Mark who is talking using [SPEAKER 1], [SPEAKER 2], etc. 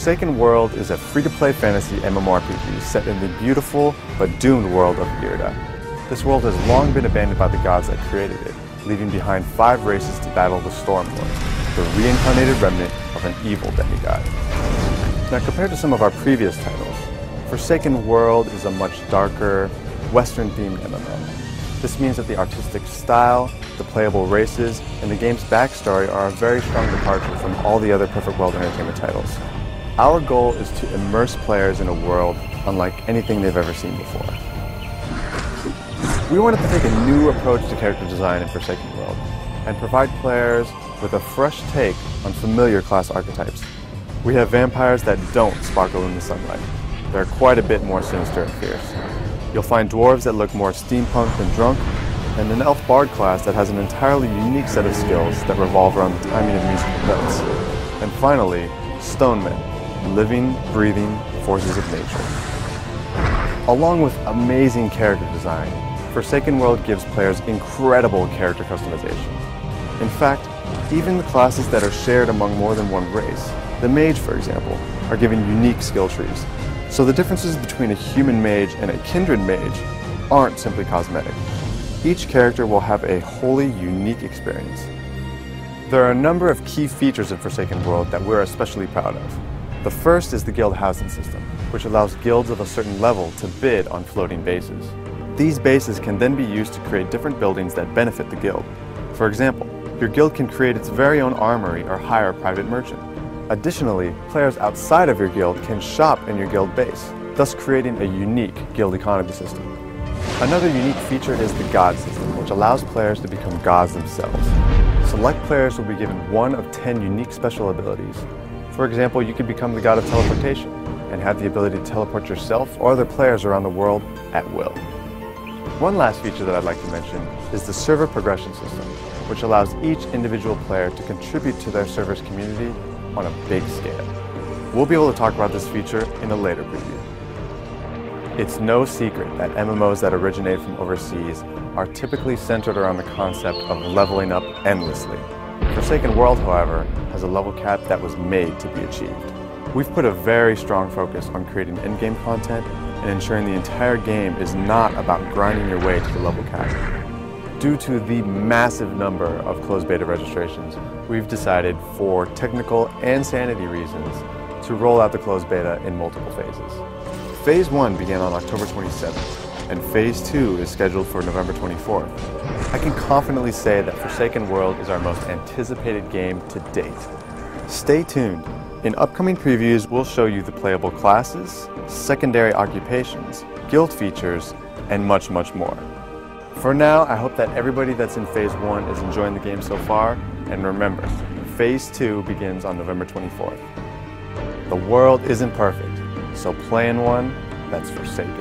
[SPEAKER 1] Forsaken World is a free-to-play fantasy MMORPG set in the beautiful but doomed world of Yrda. This world has long been abandoned by the gods that created it, leaving behind 5 races to battle the Storm Lord, the reincarnated remnant of an evil demigod. Now, compared to some of our previous titles, Forsaken World is a much darker, Western-themed MMO. This means that the artistic style, the playable races, and the game's backstory are a very strong departure from all the other Perfect World Entertainment titles. Our goal is to immerse players in a world unlike anything they've ever seen before. We wanted to take a new approach to character design in Forsaken World and provide players with a fresh take on familiar class archetypes. We have vampires that don't sparkle in the sunlight. They're quite a bit more sinister and fierce. You'll find dwarves that look more steampunk than drunk, and an elf bard class that has an entirely unique set of skills that revolve around the timing of musical notes. And finally, stone men, living, breathing forces of nature. Along with amazing character design, Forsaken World gives players incredible character customization. In fact, even the classes that are shared among more than one race, the mage for example, are given unique skill trees. So the differences between a human mage and a kindred mage aren't simply cosmetic. Each character will have a wholly unique experience. There are a number of key features in Forsaken World that we're especially proud of. The first is the guild housing system, which allows guilds of a certain level to bid on floating bases. These bases can then be used to create different buildings that benefit the guild. For example, your guild can create its very own armory or hire a private merchant. Additionally, players outside of your guild can shop in your guild base, thus creating a unique guild economy system. Another unique feature is the god system, which allows players to become gods themselves. Select players will be given 1 of 10 unique special abilities. For example, you could become the god of teleportation and have the ability to teleport yourself or other players around the world at will. One last feature that I'd like to mention is the server progression system, which allows each individual player to contribute to their server's community on a big scale. We'll be able to talk about this feature in a later preview. It's no secret that MMOs that originate from overseas are typically centered around the concept of leveling up endlessly. Forsaken World, however, has a level cap that was made to be achieved. We've put a very strong focus on creating in-game content and ensuring the entire game is not about grinding your way to the level cap. Due to the massive number of closed beta registrations, we've decided, for technical and sanity reasons, to roll out the closed beta in multiple phases. Phase 1 began on October 27th, and Phase 2 is scheduled for November 24th. I can confidently say that Forsaken World is our most anticipated game to date. Stay tuned. In upcoming previews, we'll show you the playable classes, secondary occupations, guild features, and much, much more. For now, I hope that everybody that's in Phase 1 is enjoying the game so far, and remember, Phase 2 begins on November 24th. The world isn't perfect, so play in one that's forsaken.